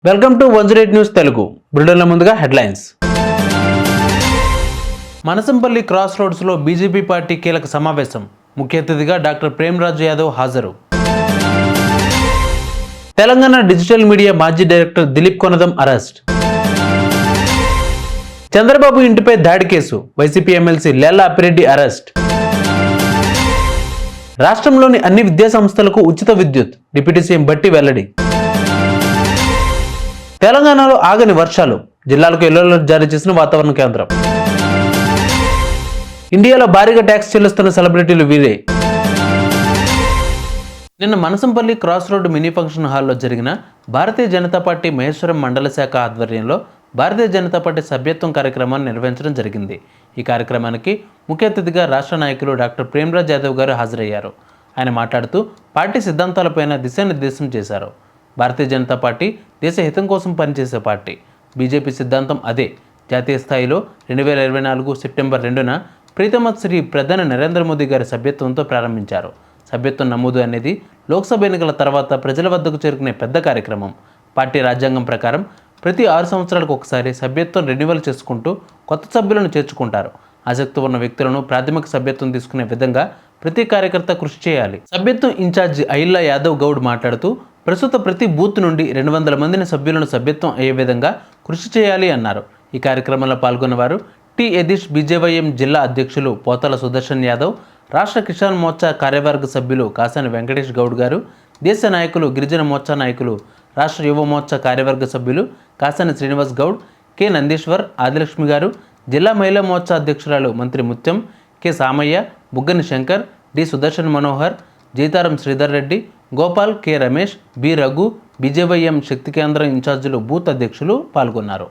Welcome to 108 news Telugu. బులెటిన్ల ముందుగా headlines. Manasampalli cross రోడ్స్లో బీజేపీ పార్టీ కీలక సమావేశం. ముఖ్య అతిథిగా డాక్టర్ ప్రేమ్రాజ్ యాదవ్ హాజరు. తెలంగాణ డిజిటల్ మీడియా మాజీ డైరెక్టర్ దిలీప్ కొనదం అరెస్ట్. చంద్రబాబు ఇంటిపై దాడి కేసు, YCP MLC Lella Appireddy arrest. రాష్ట్రంలోని అన్ని విద్యాసంస్థలకు ఉచిత విద్యుత్, డిప్యూటీ సీఎం భట్టి వెల్లడి. తెలంగాణలో ఆగని వర్షాలు, జిల్లాలకు ఎల్లో అలర్ట్ జారీ చేసిన వాతావరణ కేంద్రం. ఇండియాలో భారీగా ట్యాక్స్ చెల్లిస్తున్న సెలబ్రిటీలు వీరే. నిన్న మనసంపల్లి క్రాస్ రోడ్ మినీ ఫంక్షన్ హాల్లో జరిగిన భారతీయ జనతా పార్టీ మహేశ్వరం మండల శాఖ ఆధ్వర్యంలో భారతీయ జనతా పార్టీ సభ్యత్వం కార్యక్రమాన్ని నిర్వహించడం జరిగింది. ఈ కార్యక్రమానికి ముఖ్య అతిథిగా రాష్ట్ర నాయకులు డాక్టర్ ప్రేమ్రాజ్ యాదవ్ గారు హాజరయ్యారు. ఆయన మాట్లాడుతూ పార్టీ సిద్ధాంతాలపైన దిశానిర్దేశం చేశారు. భారతీయ జనతా పార్టీ దేశ హితం కోసం పనిచేసే పార్టీ. బీజేపీ సిద్ధాంతం అదే. జాతీయ స్థాయిలో 2024 సెప్టెంబర్ 2న ప్రీతమ శ్రీ ప్రధాని నరేంద్ర మోదీ గారి సభ్యత్వంతో ప్రారంభించారు. సభ్యత్వం నమోదు అనేది లోక్సభ ఎన్నికల తర్వాత ప్రజల వద్దకు చేరుకునే పెద్ద కార్యక్రమం. పార్టీ రాజ్యాంగం ప్రకారం ప్రతి 6 సంవత్సరాలకు ఒకసారి సభ్యత్వం రెన్యువల్ చేసుకుంటూ కొత్త సభ్యులను చేర్చుకుంటారు. ఆసక్తి ఉన్న వ్యక్తులను ప్రాథమిక సభ్యత్వం తీసుకునే విధంగా ప్రతి కార్యకర్త కృషి చేయాలి. సభ్యత్వం ఇన్ఛార్జి అయిల్లా యాదవ్ గౌడ్ మాట్లాడుతూ ప్రస్తుత ప్రతి బూత్ నుండి 200 మందిని సభ్యులను సభ్యత్వం అయ్యే విధంగా కృషి చేయాలి అన్నారు. ఈ కార్యక్రమంలో పాల్గొన్నవారు టి యదీష్ బీజేవైఎం జిల్లా అధ్యక్షులు పోతల సుదర్శన్ యాదవ్, రాష్ట్ర కిసాన్ మోర్చా కార్యవర్గ సభ్యులు కాసాని వెంకటేష్ గౌడ్ గారు, దేశ నాయకులు గిరిజన మోర్చా నాయకులు, రాష్ట్ర యువ మోర్చా కార్యవర్గ సభ్యులు కాసాని శ్రీనివాస్ గౌడ్, కె నందీశ్వర్, ఆదిలక్ష్మి గారు, జిల్లా మహిళా మోర్చా అధ్యక్షురాలు Mantri Mutyam, K Samayya, Buggani Shankar, D Sudarshan Manohar, Jeetharam Sridhar Reddy, Gopal, K Ramesh, B Raghu, BJYM శక్తి కేంద్రం ఇన్ఛార్జీలు, బూత్ అధ్యక్షులు పాల్గొన్నారు.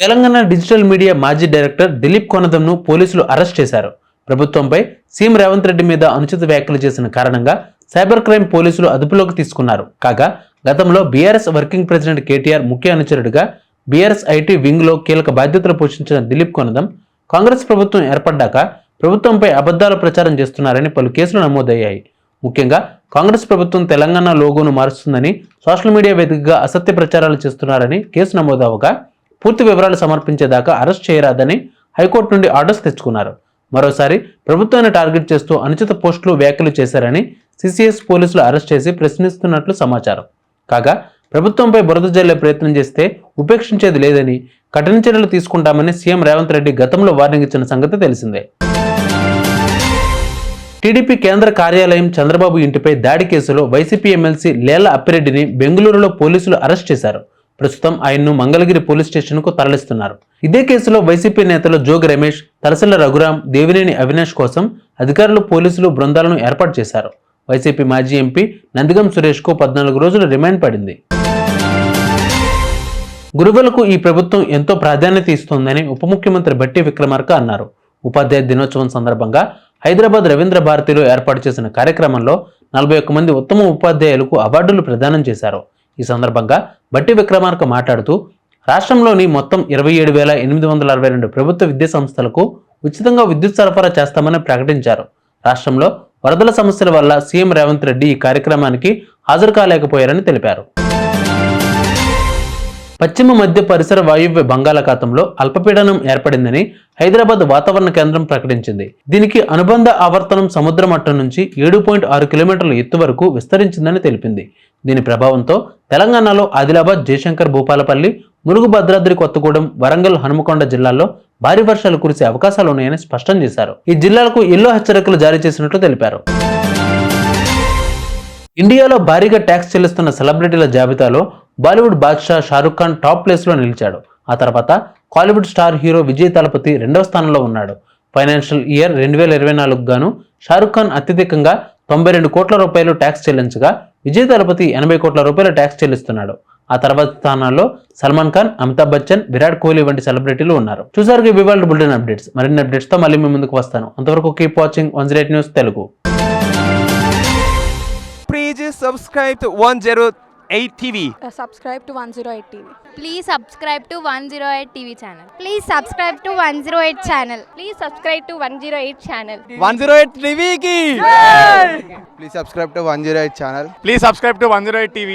తెలంగాణ డిజిటల్ మీడియా మాజీ డైరెక్టర్ దిలీప్ కొనదంను పోలీసులు అరెస్ట్ చేశారు. ప్రభుత్వంపై సీఎం రేవంత్ రెడ్డి మీద అనుచిత వ్యాఖ్యలు చేసిన కారణంగా సైబర్ క్రైమ్ పోలీసులు అదుపులోకి తీసుకున్నారు. కాగా గతంలో బీఆర్ఎస్ వర్కింగ్ ప్రెసిడెంట్ కేటీఆర్ ముఖ్య అనుచరుడిగా బీఆర్ఎస్ ఐటీ వింగ్లో కీలక బాధ్యతలు పోషించిన దిలీప్ కొనదం కాంగ్రెస్ ప్రభుత్వం ఏర్పడ్డాక ప్రభుత్వంపై అబద్ధాల ప్రచారం చేస్తున్నారని పలు కేసులు నమోదయ్యాయి. ముఖ్యంగా కాంగ్రెస్ ప్రభుత్వం తెలంగాణ లోగోను మారుస్తుందని సోషల్ మీడియా వేదికగా అసత్య ప్రచారాలు చేస్తున్నారని కేసు నమోదవగా పూర్తి వివరాలు సమర్పించేదాకా అరెస్ట్ చేయరాదని హైకోర్టు నుండి ఆర్డర్స్ తెచ్చుకున్నారు. మరోసారి ప్రభుత్వాన్ని టార్గెట్ చేస్తూ అనుచిత పోస్టులు వ్యాఖ్యలు చేశారని సిసిఎస్ పోలీసులు అరెస్ట్ చేసి ప్రశ్నిస్తున్నట్లు సమాచారం. కాగా ప్రభుత్వంపై బురద జల్లే ప్రయత్నం చేస్తే ఉపేక్షించేది లేదని, కఠిన చర్యలు తీసుకుంటామని సీఎం రేవంత్ రెడ్డి గతంలో వార్నింగ్ ఇచ్చిన సంగతి తెలిసిందే. టీడీపీ కేంద్ర కార్యాలయం చంద్రబాబు ఇంటిపై దాడి కేసులో వైసీపీ ఎమ్మెల్సీ లేళ్ల అప్పిరెడ్డిని బెంగళూరులో పోలీసులు అరెస్ట్ చేశారు. ప్రస్తుతం ఆయన్ను మంగళగిరి పోలీస్ స్టేషన్కు తరలిస్తున్నారు. ఇదే కేసులో వైసీపీ నేతలు జోగి రమేష్, తలసిల్ల రఘురాం, దేవినేని అవినాష్ కోసం అధికారులు, పోలీసులు బృందాలను ఏర్పాటు చేశారు. వైసీపీ మాజీ ఎంపీ నందిగం సురేష్కు 14 రోజులు రిమాండ్ పడింది. గురువులకు ఈ ప్రభుత్వం ఎంతో ప్రాధాన్యత ఇస్తోందని ఉప ముఖ్యమంత్రి భట్టి విక్రమార్క అన్నారు. ఉపాధ్యాయ దినోత్సవం సందర్భంగా హైదరాబాద్ రవీంద్ర భారతిలో ఏర్పాటు చేసిన కార్యక్రమంలో 41 మంది ఉత్తమ ఉపాధ్యాయులకు అవార్డులు ప్రదానం చేశారు. ఈ సందర్భంగా భట్టి విక్రమార్క మాట్లాడుతూ రాష్ట్రంలోని మొత్తం 27,862 ప్రభుత్వ విద్యా సంస్థలకు ఉచితంగా విద్యుత్ సరఫరా చేస్తామని ప్రకటించారు. రాష్ట్రంలో వరదల సమస్యల వల్ల సీఎం రేవంత్ రెడ్డి ఈ కార్యక్రమానికి హాజరు కాలేకపోయారని తెలిపారు. పశ్చిమ మధ్య పరిసర వాయువ్య బంగాళాఖాతంలో అల్పపీడనం ఏర్పడిందని హైదరాబాద్ వాతావరణ కేంద్రం ప్రకటించింది. దీనికి అనుబంధ ఆవర్తనం సముద్ర మట్టం నుంచి 7.6 కిలోమీటర్ల ఎత్తు వరకు విస్తరించిందని తెలిపింది. దీని ప్రభావంతో తెలంగాణలో ఆదిలాబాద్, జయశంకర్, భూపాలపల్లి, ములుగు, భద్రాద్రి కొత్తగూడెం, వరంగల్, హనుమకొండ జిల్లాల్లో భారీ వర్షాలు కురిసే అవకాశాలు ఉన్నాయని స్పష్టం చేశారు. ఈ జిల్లాలకు ఎల్లో హెచ్చరికలు జారీ చేసినట్లు తెలిపారు. ఇండియాలో భారీగా ట్యాక్స్ చెల్లిస్తున్న సెలబ్రిటీల జాబితాలో బాలీవుడ్ బాద్షా షారుఖ్ ఖాన్ టాప్ ప్లేస్లో నిలిచాడు. ఆ తర్వాత కాలీవుడ్ స్టార్ హీరో విజయ్ తలపతి 2వ స్థానంలో ఉన్నాడు. ఫైనాన్షియల్ ఇయర్ 2024 గాను షారుఖ్ ఖాన్ అత్యధికంగా 92 కోట్ల రూపాయలు ట్యాక్స్ చెల్లించగా విజయ్ తలపతి 80 కోట్ల రూపాయల ట్యాక్స్ చెల్లిస్తున్నాడు. ఆ తర్వాత స్థానాల్లో సల్మాన్ ఖాన్, అమితాబ్ బచ్చన్, విరాట్ కోహ్లీ వంటి సెలబ్రిటీలు ఉన్నారు. చూసారు ఇవాళ బులెటిన్ అప్డేట్స్. మరిన్ని అప్డేట్స్ తో మళ్ళీ మీ ముందుకు వస్తాను. అంతవరకు keep watching 108 news Telugu. Please subscribe to 108 TV. Subscribe to 108 TV. Please subscribe to 108 TV channel. Please subscribe to 108 channel. Please subscribe to 108 channel. 108 TV ki. Please subscribe to 108 channel. Please subscribe to 108 TV.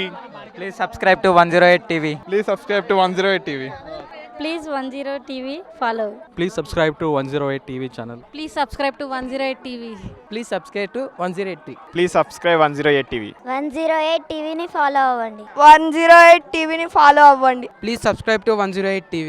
Please subscribe to 108 TV. Please subscribe to 108 TV. Please 10 TV follow. Please subscribe to 108 TV channel. Please subscribe to 108 TV. Please subscribe to 108 TV. Please subscribe 108 TV. 108 టీవీని follow అవ్వండి. 108 TVని follow అవ్వండి. Please subscribe to 108 TV.